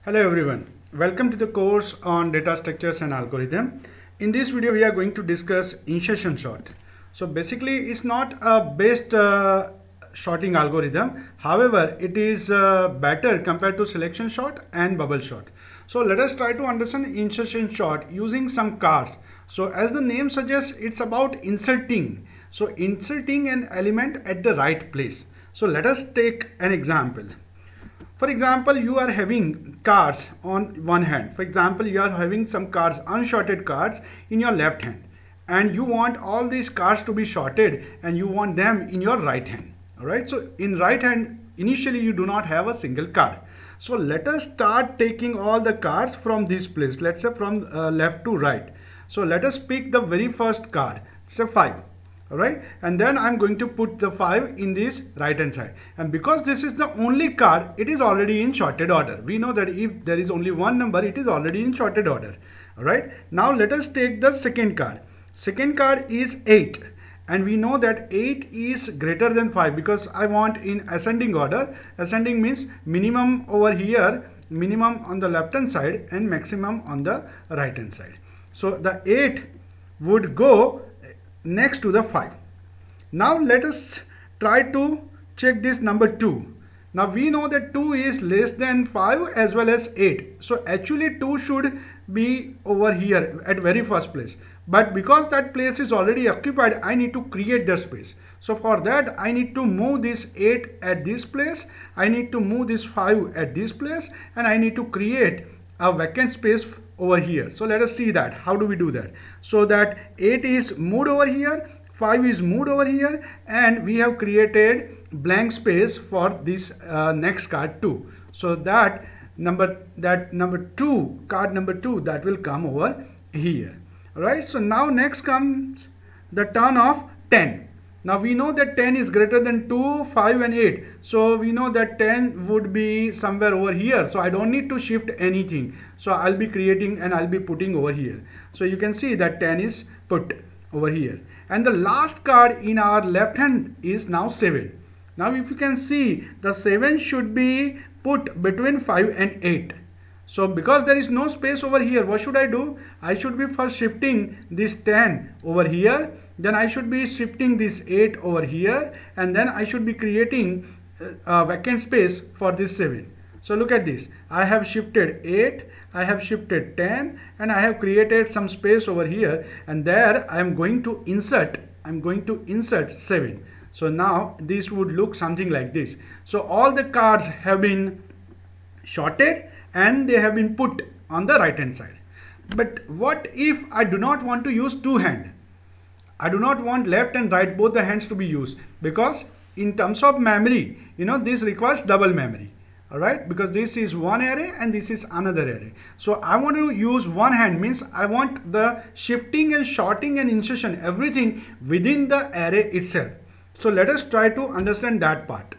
Hello everyone, welcome to the course on data structures and algorithm. In this video we are going to discuss insertion sort. So basically it's not a best sorting algorithm, however it is better compared to selection sort and bubble sort. So let us try to understand insertion sort using some cards. So as the name suggests, it's about inserting. So inserting an element at the right place. So let us take an example. For example, you are having cards on one hand. For example, you are having some cards, unsorted cards in your left hand. And you want all these cards to be sorted and you want them in your right hand. Alright, so in right hand, initially you do not have a single card. So let us start taking all the cards from this place. Let's say from left to right. So let us pick the very first card, say 5. Alright, and then I'm going to put the 5 in this right hand side, and because this is the only card, it is already in sorted order. We know that if there is only one number, it is already in sorted order. Alright, now let us take the second card. Second card is 8, and we know that 8 is greater than 5 because I want in ascending order. Ascending means minimum over here, minimum on the left hand side and maximum on the right hand side. So the 8 would go next to the 5. Now let us try to check this number 2. Now we know that 2 is less than 5 as well as 8. So actually 2 should be over here at very first place. But because that place is already occupied, I need to create the space. So for that I need to move this 8 at this place. I need to move this 5 at this place. And I need to create a vacant space over here. So let us see that. How do we do that? So that 8 is moved over here, 5 is moved over here, and we have created blank space for this next card 2. So that number 2, card number 2, that will come over here. Alright, so now next comes the turn of 10. Now we know that 10 is greater than 2, 5 and 8. So we know that 10 would be somewhere over here. So I don't need to shift anything. So I'll be creating and I'll be putting over here. So you can see that 10 is put over here. And the last card in our left hand is now 7. Now if you can see, the 7 should be put between 5 and 8. So because there is no space over here, what should I do? I should be first shifting this 10 over here. Then I should be shifting this 8 over here. And then I should be creating a vacant space for this 7. So look at this. I have shifted 8. I have shifted 10. And I have created some space over here. And there I am going to insert. I'm going to insert 7. So now this would look something like this. So all the cards have been sorted and they have been put on the right hand side. But what if I do not want to use two hands? I do not want left and right both the hands to be used, because in terms of memory, this requires double memory. Alright, because this is one array and this is another array. So I want to use one hand, means I want the shifting and sorting and insertion, everything within the array itself. So let us try to understand that part.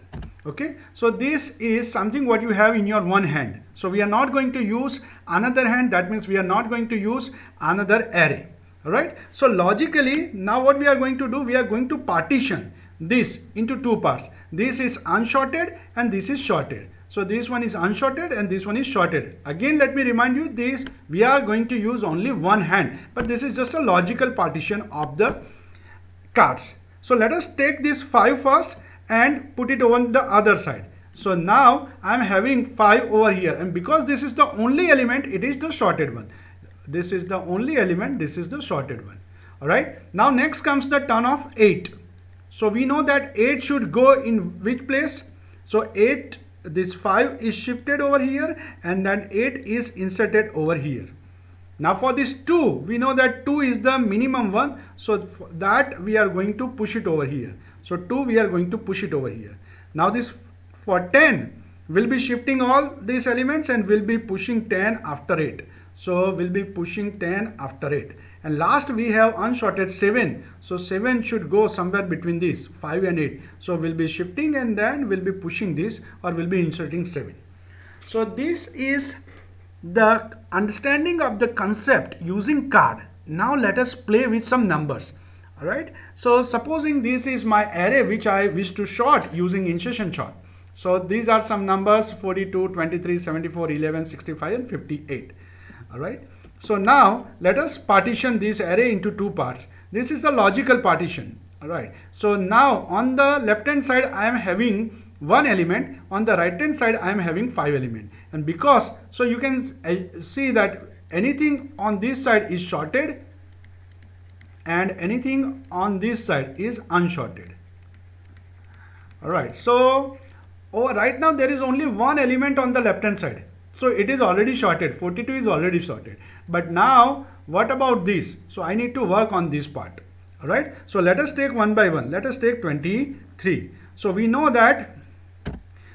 Okay, so this is something what you have in your one hand. So we are not going to use another hand. That means we are not going to use another array. Alright, so logically now what we are going to do, we are going to partition this into two parts. This is unsorted and this is sorted. So this one is unsorted and this one is sorted. Again, let me remind you, this we are going to use only one hand, but this is just a logical partition of the cards. So let us take this 5 first and put it on the other side. So now I am having 5 over here, and because this is the only element, it is the sorted one. This is the only element, this is the sorted one. Alright, now next comes the turn of 8. So we know that 8 should go in which place? So 8, this 5 is shifted over here and then 8 is inserted over here. Now for this 2, we know that 2 is the minimum one. So for that we are going to push it over here. So 2 we are going to push it over here. Now this for 10, we'll be shifting all these elements and we'll be pushing 10 after 8. So we'll be pushing 10 after 8. And last we have unsorted 7. So 7 should go somewhere between these 5 and 8. So we'll be shifting and then we'll be pushing this, or we'll be inserting 7. So this is the understanding of the concept using card. Now let us play with some numbers. Alright, so supposing this is my array which I wish to sort using insertion sort. So these are some numbers: 42, 23, 74, 11, 65 and 58. All right. So now let us partition this array into two parts. This is the logical partition. All right. So now on the left hand side I am having one element, on the right hand side I am having 5 elements, and because, so you can see that anything on this side is shorted and anything on this side is unshorted. All right. So right now there is only one element on the left hand side, so it is already shorted. 42 is already shorted. But now what about this? So I need to work on this part. All right. So let us take one by one. Let us take 23. So we know that,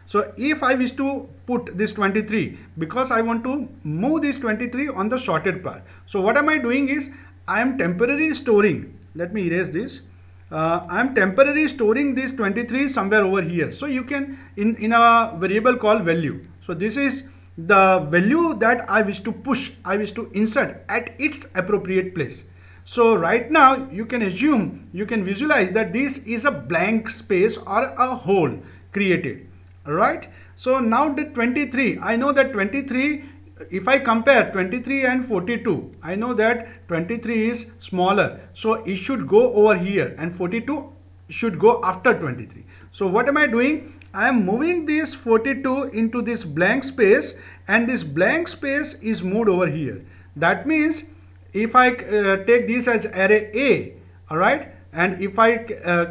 so if I wish to put this 23, because I want to move this 23 on the shorted part. So what am I doing is, I am temporarily storing, let me erase this. I am temporarily storing this 23 somewhere over here. So you can, in a variable called value. So this is the value that I wish to push, I wish to insert at its appropriate place. So right now you can assume, you can visualize that this is a blank space or a hole created. Right. So now the 23, I know that 23, if I compare 23 and 42, I know that 23 is smaller, so it should go over here and 42 should go after 23. So what am I doing? I am moving this 42 into this blank space, and this blank space is moved over here. That means if I take this as array A, all right, and if I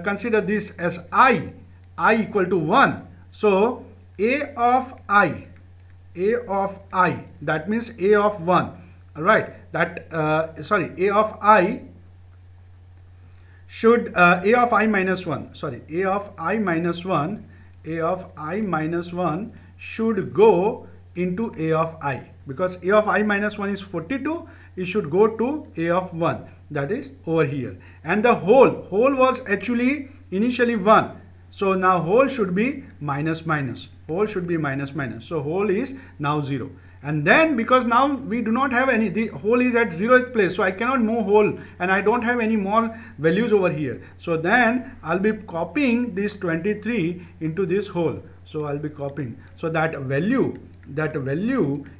consider this as I equal to 1, so A of I, that means A of 1, all right, that A of I should A of I minus 1, sorry, A of I minus 1 should go into A of I, because A of I minus 1 is 42, it should go to A of 1, that is over here. And the whole was actually initially 1. So now whole should be minus minus, whole should be minus minus. So whole is now 0. And then because now we do not have any, the whole is at 0th place, so I cannot move whole and I don't have any more values over here. So then I'll be copying this 23 into this whole. So I'll be copying. So that value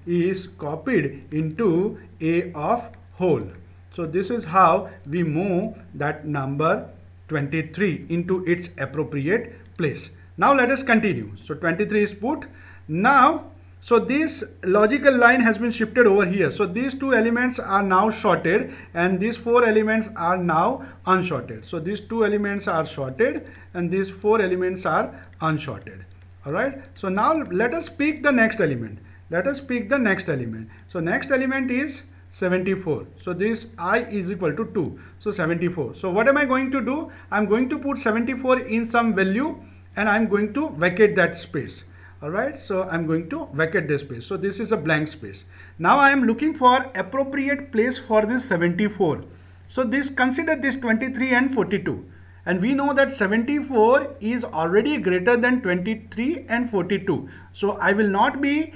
is copied into A of whole. So this is how we move that number 23 into its appropriate place. Now let us continue. So 23 is put. Now, so this logical line has been shifted over here. So these two elements are now shorted and these 4 elements are now unshorted. So these 2 elements are shorted and these 4 elements are unshorted. All right. So now let us pick the next element. So next element is 74. So this I is equal to 2. So 74. So what am I going to do? I'm going to put 74 in some value and I'm going to vacate that space. All right. So I'm going to vacate this space. So this is a blank space. Now I am looking for appropriate place for this 74. So this, consider this 23 and 42. And we know that 74 is already greater than 23 and 42. So I will not be,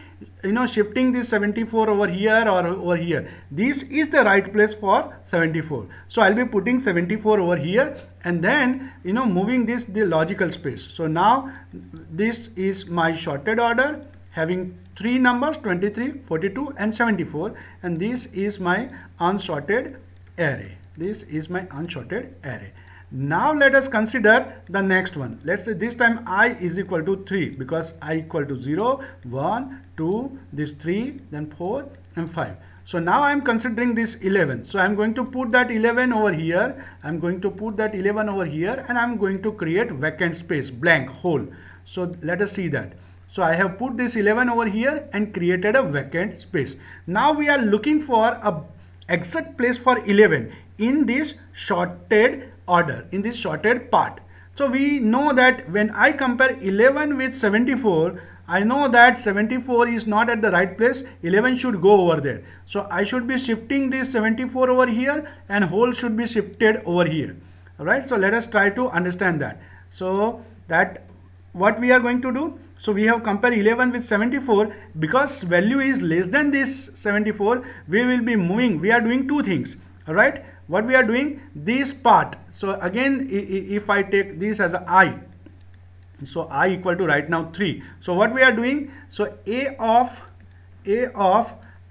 shifting this 74 over here or over here. This is the right place for 74. So I'll be putting 74 over here and then, moving this the logical space. So now this is my shorted order having 3 numbers, 23, 42 and 74. And this is my unsorted array. Now let us consider the next one. Let's say this time I is equal to 3, because I equal to 0, 1, 2, this 3, then 4 and 5. So now I am considering this 11. So I am going to put that 11 over here. I am going to put that 11 over here and I am going to create vacant space, blank, hole. So let us see that. So I have put this 11 over here and created a vacant space. Now we are looking for a exact place for 11 in this shorted order, in this shorted part. So we know that when I compare 11 with 74, I know that 74 is not at the right place, 11 should go over there. So I should be shifting this 74 over here and whole should be shifted over here. All right. So let us try to understand that. So that what we are going to do, so we have compared 11 with 74. Because value is less than this 74, we will be moving, we are doing two things. All right. What we are doing, this part. So again, if I take this as a I, So I equal to right now 3. So what we are doing, so a of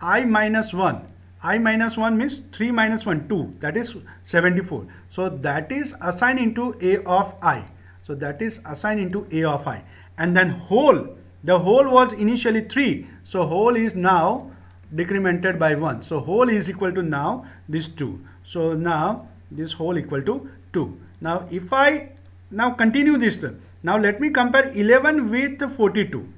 I minus 1, I minus 1 means 3 minus 1, 2, that is 74. So that is assigned into a of I. So that is assigned into a of I. And then whole, the whole was initially 3. So whole is now decremented by 1. So whole is equal to now this 2. So now this whole equal to 2. Now if I now continue this, now let me compare 11 with 42.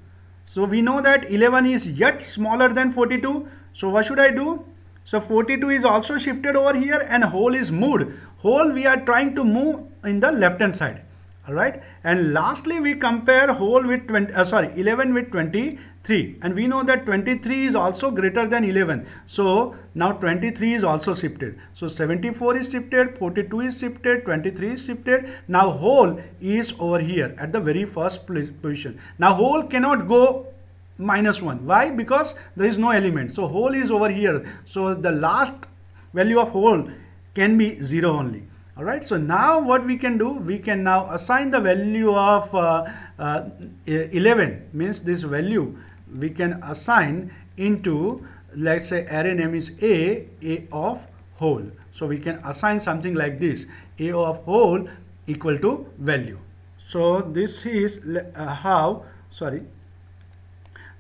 So we know that 11 is yet smaller than 42. So what should I do? So 42 is also shifted over here and whole is moved. Whole we are trying to move in the left hand side. Alright. And lastly we compare whole with 11 with 23. And we know that 23 is also greater than 11. So now 23 is also shifted. So 74 is shifted, 42 is shifted, 23 is shifted. Now whole is over here at the very first position. Now whole cannot go minus 1. Why? Because there is no element. So whole is over here. So the last value of whole can be 0 only. Alright, so now what we can do, we can now assign the value of 11, means this value we can assign into, let's say array name is a of whole. So we can assign something like this, a of whole equal to value. So this is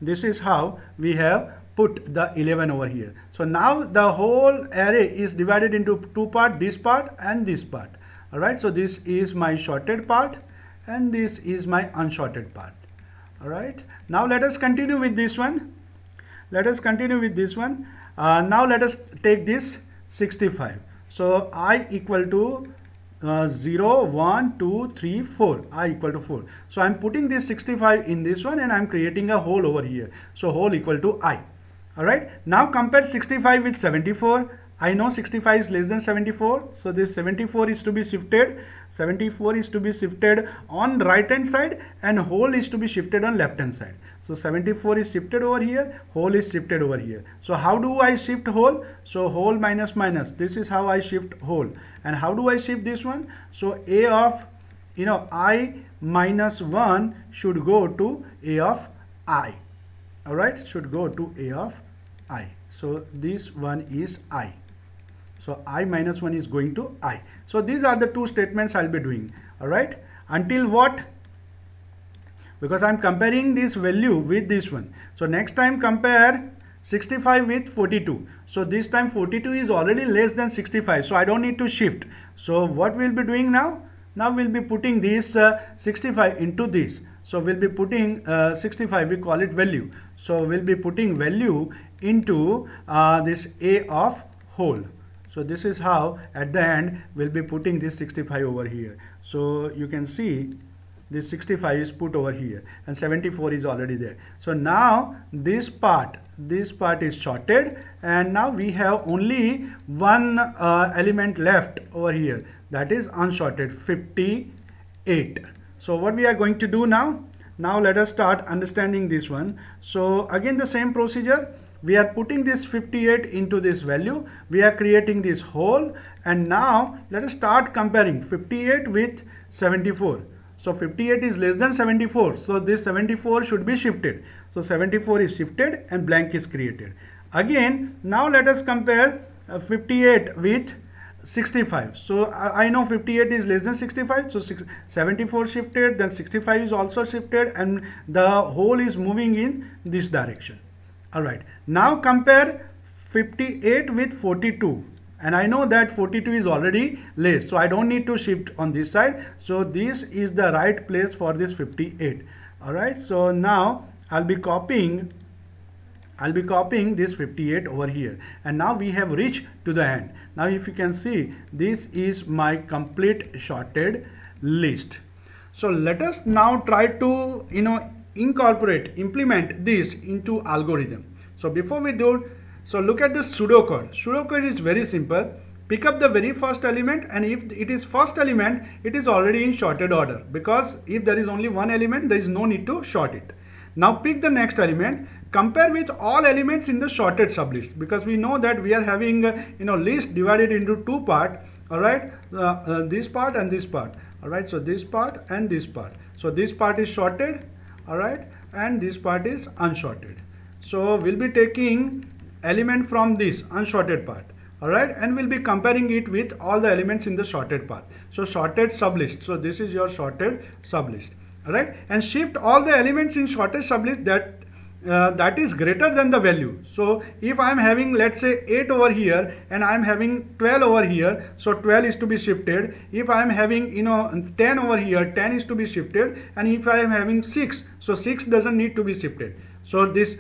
this is how we have put the 11 over here. So now the whole array is divided into two parts, this part and this part. Alright, so this is my shorted part and this is my unshorted part. Alright, now let us continue with this one. Now let us take this 65. So I equal to 0, 1, 2, 3, 4. I equal to 4. So I am putting this 65 in this one and I am creating a whole over here. So whole equal to I. Alright, now compare 65 with 74. I know 65 is less than 74. So this 74 is to be shifted. 74 is to be shifted on right hand side and whole is to be shifted on left hand side. So 74 is shifted over here, whole is shifted over here. So how do I shift whole? So whole minus minus. This is how I shift whole. And how do I shift this one? So a of I minus 1 should go to a of I. Alright, should go to a of I. So this one is I. So I minus 1 is going to I. So these are the two statements I'll be doing. Alright, until what? Because I'm comparing this value with this one. So next time compare 65 with 42. So this time 42 is already less than 65. So I don't need to shift. So what we'll be doing now? Now we'll be putting this 65 into this. So we'll be putting 65, we call it value. So we'll be putting value into this a of whole. So this is how at the end we'll be putting this 65 over here. So you can see this 65 is put over here and 74 is already there. So now this part is shorted and now we have only one element left over here, that is unshorted, 58. So what we are going to do now? Now let us start understanding this one. So again the same procedure. We are putting this 58 into this value. We are creating this whole and now let us start comparing 58 with 74. So 58 is less than 74. So this 74 should be shifted. So 74 is shifted and blank is created. Again, now let us compare 58 with 65. So I know 58 is less than 65. So 74 shifted, then 65 is also shifted and the whole is moving in this direction. Alright, now compare 58 with 42 and I know that 42 is already less, so I don't need to shift on this side. So this is the right place for this 58. Alright, so now I'll be copying this 58 over here and now we have reached to the end. Now if you can see, this is my complete shorted list. So let us now try to implement this into algorithm. So before we do, so look at the pseudocode. Pseudocode is very simple. Pick up the very first element and if it is first element, it is already in sorted order, because if there is only one element, there is no need to sort it. Now pick the next element, compare with all elements in the sorted sublist, because we know that we are having list divided into two parts. All right, this part and this part. All right, so this part and this part. So this part is sorted, all right, and this part is unsorted. So we'll be taking element from this unsorted part, all right, and we'll be comparing it with all the elements in the sorted part. So sorted sublist. So this is your sorted sublist, all right, and shift all the elements in sorted sublist that is greater than the value. So if I am having, let's say, 8 over here and I am having 12 over here, so 12 is to be shifted. If I am having 10 over here, 10 is to be shifted, and if I am having 6, so 6 doesn't need to be shifted. So this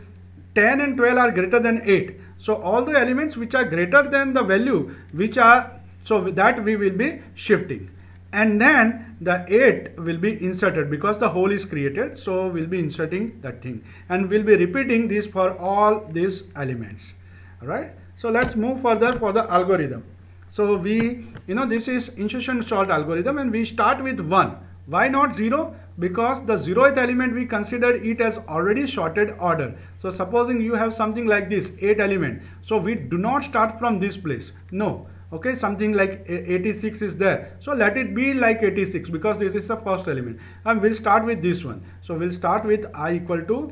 10 and 12 are greater than 8. So all the elements which are greater than the value which are, so that we will be shifting. And then the 8 will be inserted because the hole is created. So we'll be inserting that thing, and we'll be repeating this for all these elements. All right. So let's move further for the algorithm. So this is insertion sort algorithm, and we start with 1. Why not 0? Because the 0th element we considered it as already sorted order. So supposing you have something like this 8 element, so we do not start from this place. No. Okay, something like 86 is there, so let it be like 86 because this is the first element, and we'll start with this one. So we'll start with I equal to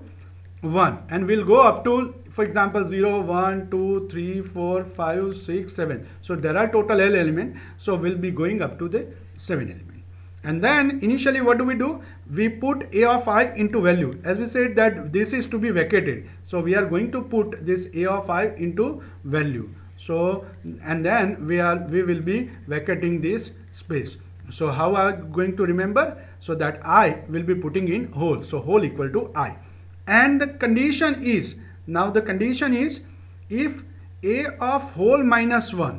1, and we'll go up to, for example, 0, 1, 2, 3, 4, 5, 6, 7. So there are total L element, so we'll be going up to the 7 element. And then initially what do? We put A of I into value. As we said that this is to be vacated, so we are going to put this A of I into value. So, and then we will be vacating this space. So how are we going to remember? So that I will be putting in whole. So whole equal to I. And the condition is, now the condition is, if A of whole minus 1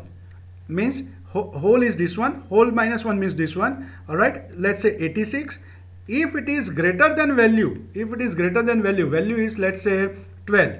means whole is this one, whole minus 1 means this one, all right, let's say 86. If it is greater than value, value is, let's say, 12.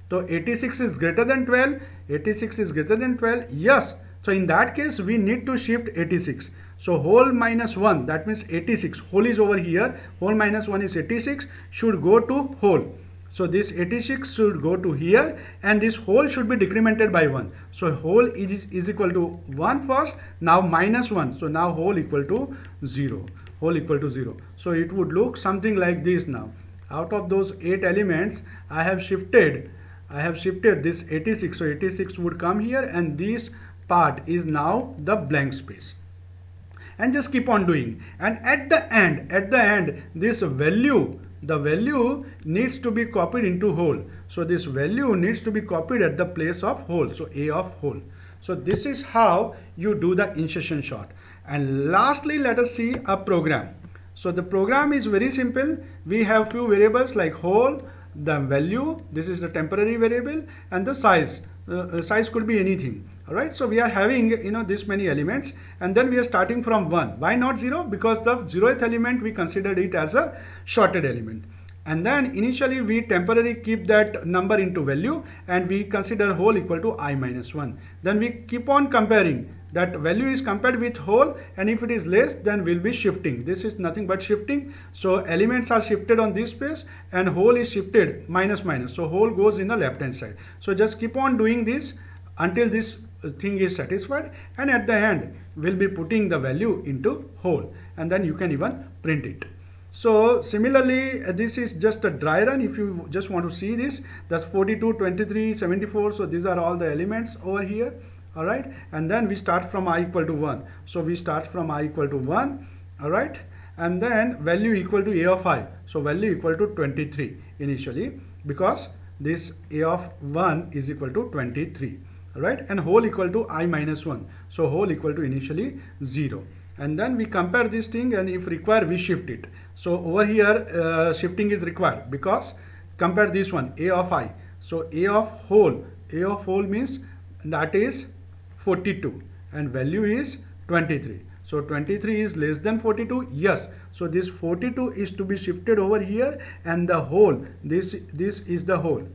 So 86 is greater than 12, 86 is greater than 12, yes. So in that case we need to shift 86. So whole minus 1, that means 86, whole is over here, whole minus 1 is 86, should go to whole. So this 86 should go to here, and this whole should be decremented by 1. So whole is equal to 1 first, now minus 1, so now whole equal to 0, whole equal to 0. So it would look something like this now. Out of those 8 elements, I have shifted this 86, so 86 would come here, and this part is now the blank space, and just keep on doing. And at the end this value, the value needs to be copied into whole. So this value needs to be copied at the place of whole, so A of whole. So this is how you do the insertion sort. And lastly, let us see a program. So the program is very simple. We have few variables like whole, the value, this is the temporary variable, and the size. Size could be anything. All right, so we are having this many elements, and then we are starting from 1. Why not 0? Because the 0th element we considered it as a sorted element. And then initially we temporarily keep that number into value, and we consider whole equal to I minus 1. Then we keep on comparing. That value is compared with whole, and if it is less, then we'll be shifting. This is nothing but shifting. So elements are shifted on this space, and whole is shifted minus minus. So whole goes in the left hand side. So just keep on doing this until this thing is satisfied, and at the end we'll be putting the value into whole, and then you can even print it. So similarly, this is just a dry run. If you just want to see this, that's 42, 23, 74. So these are all the elements over here. All right, and then we start from I equal to 1. So we start from I equal to 1. All right, and then value equal to A of I. So value equal to 23 initially, because this A of 1 is equal to 23. All right, and whole equal to I minus 1. So whole equal to initially 0. And then we compare this thing, and if required we shift it. So over here shifting is required, because compare this one, A of I. So A of whole means that is 42, and value is 23. So 23 is less than 42, yes. So this 42 is to be shifted over here, and the whole, this is the whole.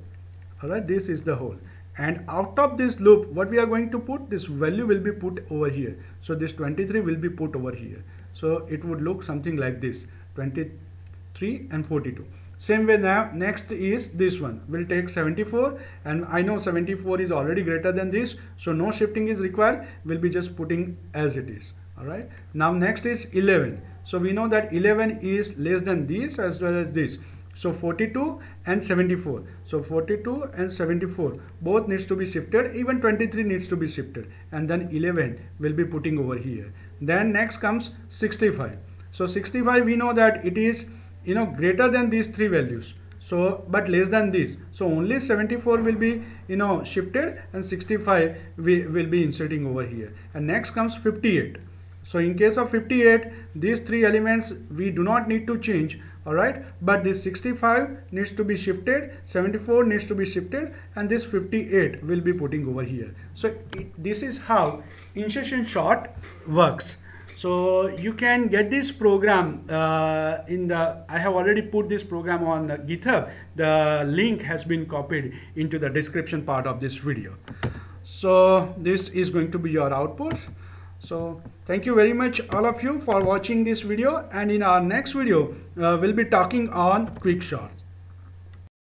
All right, this is the whole. And out of this loop, what we are going to put, this value will be put over here. So this 23 will be put over here. So it would look something like this, 23 and 42. Same way now, next is this one. We'll take 74, and I know 74 is already greater than this, so no shifting is required. We'll be just putting as it is. All right. Now next is 11. So we know that 11 is less than this as well as this. So 42 and 74. So 42 and 74 both needs to be shifted. Even 23 needs to be shifted. And then 11 will be putting over here. Then next comes 65. So 65 we know that it is greater than these three values. So but less than this. So only 74 will be shifted and 65 we will be inserting over here. And next comes 58. So in case of 58, these three elements we do not need to change, alright, but this 65 needs to be shifted, 74 needs to be shifted, and this 58 will be putting over here. So this is how insertion sort works. So you can get this program I have already put this program on the GitHub. The link has been copied into the description part of this video. So this is going to be your output. So thank you very much all of you for watching this video, and in our next video we'll be talking on quick sorts.